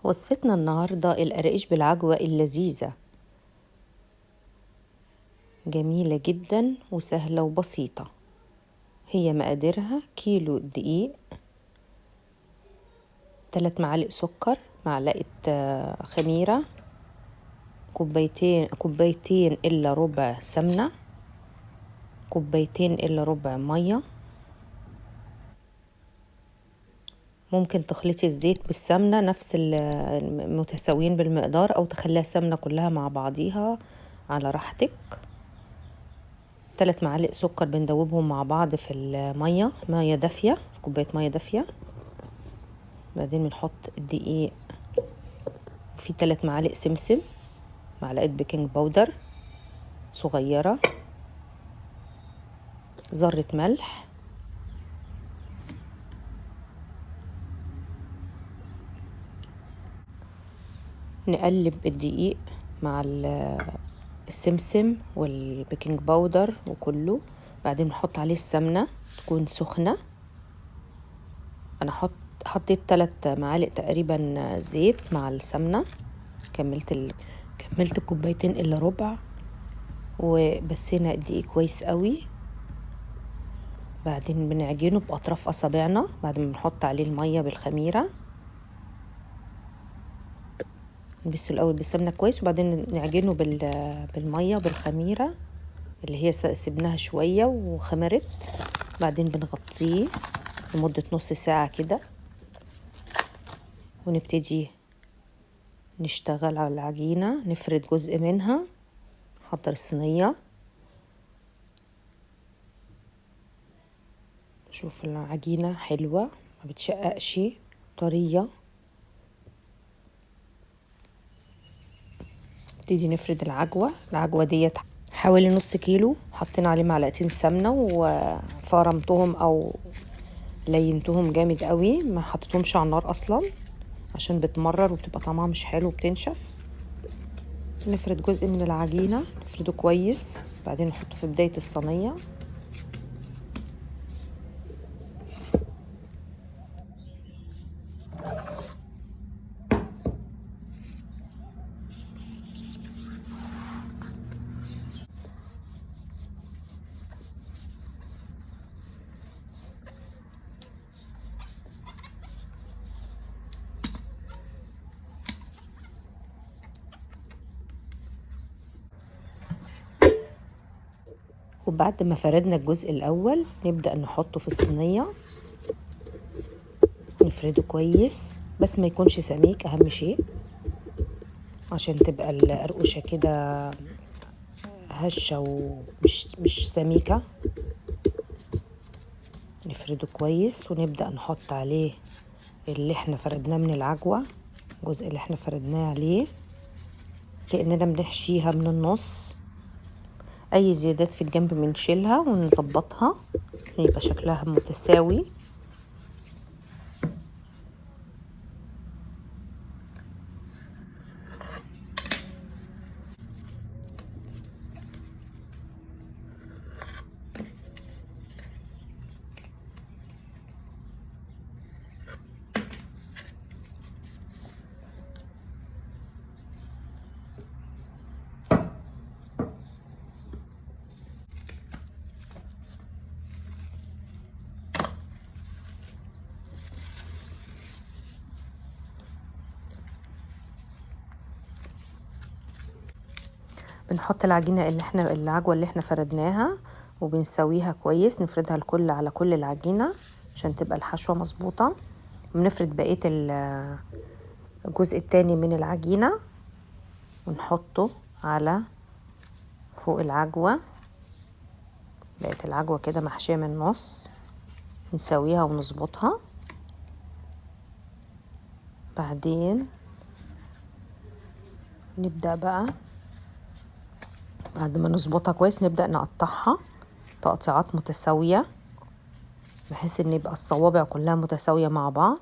وصفتنا النهاردة القراقيش بالعجوة اللذيذة، جميلة جدا وسهلة وبسيطة. هي مقاديرها: كيلو دقيق، 3 معالق سكر، معلقة خميرة، كوبايتين إلا ربع سمنة، كوبايتين إلا ربع مية. ممكن تخلطي الزيت بالسمنة نفس المتساويين بالمقدار، أو تخليها سمنة كلها مع بعضيها على راحتك. 3 معالق سكر بندوبهم مع بعض في المية، مية دافية، في كوباية مية دافية. بعدين بنحط الدقيق، وفي 3 معالق سمسم، معلقة بيكنج باودر صغيرة، ذرة ملح، نقلب الدقيق مع السمسم والبيكنج باودر وكله. بعدين نحط عليه السمنة تكون سخنة. انا حطيت 3 معالق تقريبا زيت مع السمنة. كملت كوبايتين الا ربع، وبسينا الدقيق كويس قوي. بعدين بنعجنه باطراف اصابعنا، بعدين بنحط عليه المية بالخميرة، نبسه الاول بالسمنة كويس، وبعدين نعجنه بالمية بالخميرة اللي هي سيبناها شوية وخمرت. بعدين بنغطيه لمدة نص ساعة كده، ونبتدي نشتغل على العجينة. نفرد جزء منها، نحضر الصينية. شوف العجينة حلوة، ما بتشققش، طرية. نبتدي نفرد العجوة ديت حوالي نص كيلو. حطينا عليه معلقتين سمنة وفرمتهم او لينتهم جامد قوي، ما حطيتهمش على النار اصلا عشان بتمرر وبتبقى طعمها مش حلو وبتنشف. نفرد جزء من العجينة، نفرده كويس، بعدين نحطه في بداية الصينية. وبعد ما فردنا الجزء الأول نبدأ نحطه في الصينية، نفرده كويس بس ما يكونش سميك، أهم شيء عشان تبقى القرقوشة كده هشة ومش مش سميكة. نفرده كويس ونبدأ نحط عليه اللي احنا فردناه من العجوة، الجزء اللي احنا فردناه عليه، كأننا بنحشيها من النص. اي زيادات في الجنب بنشيلها ونظبطها يبقى شكلها متساوي. بنحط العجينة العجوة اللي احنا فردناها وبنسويها كويس، نفردها الكل على كل العجينة عشان تبقى الحشوة مظبوطة. بنفرد بقية الجزء التاني من العجينة ونحطه على فوق العجوة. بقيت العجوة كده محشية من النص، نسويها ونظبطها. بعدين نبدأ بقى بعد ما نظبطها كويس نبدأ نقطعها تقطيعات متساوية، بحيث ان يبقى الصوابع كلها متساوية مع بعض.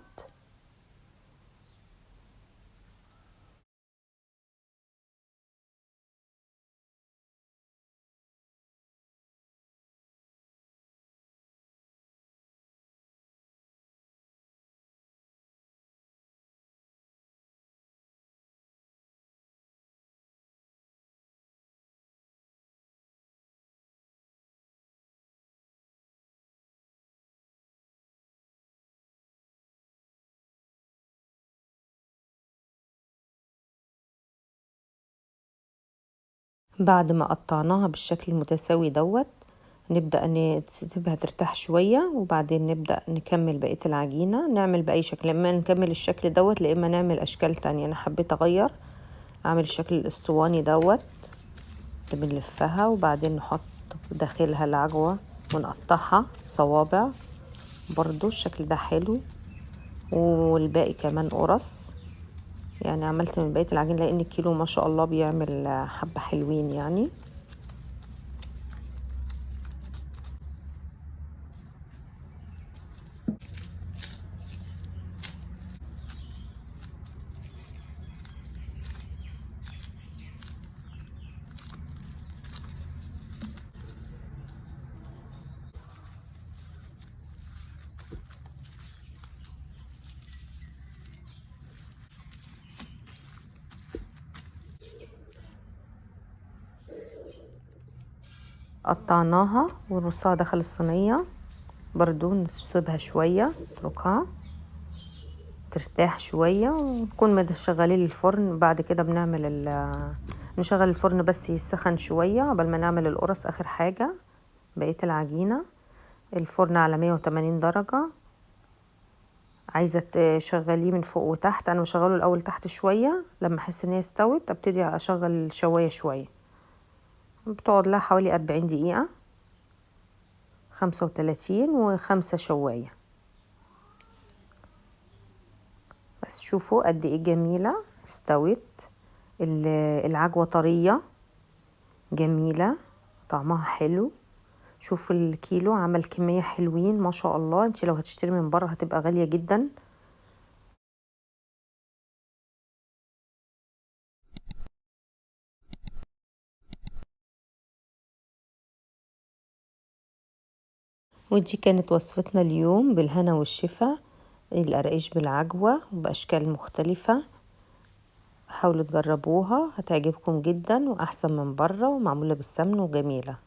بعد ما قطعناها بالشكل المتساوي دوت نبدأ نسيبها ترتاح شوية، وبعدين نبدأ نكمل بقية العجينة. نعمل بأي شكل، اما نكمل الشكل دوت لا اما نعمل أشكال تانية. أنا حبيت أغير أعمل الشكل الأسطواني دوت اللي بنلفها، وبعدين نحط داخلها العجوة ونقطعها صوابع. برضو الشكل ده حلو، والباقي كمان قرص. يعني عملت من بقية العجين لأن الكيلو ما شاء الله بيعمل حبة حلوين يعني. قطعناها ونرصها داخل الصينية، برضو نسيبها شوية نتركها ترتاح شوية، ونكون مشغلين الفرن. بعد كده بنعمل نشغل الفرن بس يسخن شوية قبل ما نعمل القرص. آخر حاجة بقية العجينة الفرن على 180 درجة. عايزة تشغليه من فوق وتحت. أنا بشغله الأول تحت شوية، لما أحس إن هي استوت أبتدي أشغل الشواية شوية. بتقعد لها حوالي 40 دقيقة، 35 و5 شواية. بس شوفوا قد ايه جميلة استوت. العجوة طرية جميلة، طعمها حلو. شوف الكيلو عمل كمية حلوين ما شاء الله. انت لو هتشتري من بره هتبقى غالية جدا. ودي كانت وصفتنا اليوم، بالهنا والشفا. القرقيش بالعجوة بأشكال مختلفة. حاولوا تجربوها هتعجبكم جدا، وأحسن من بره، ومعمولة بالسمن وجميلة.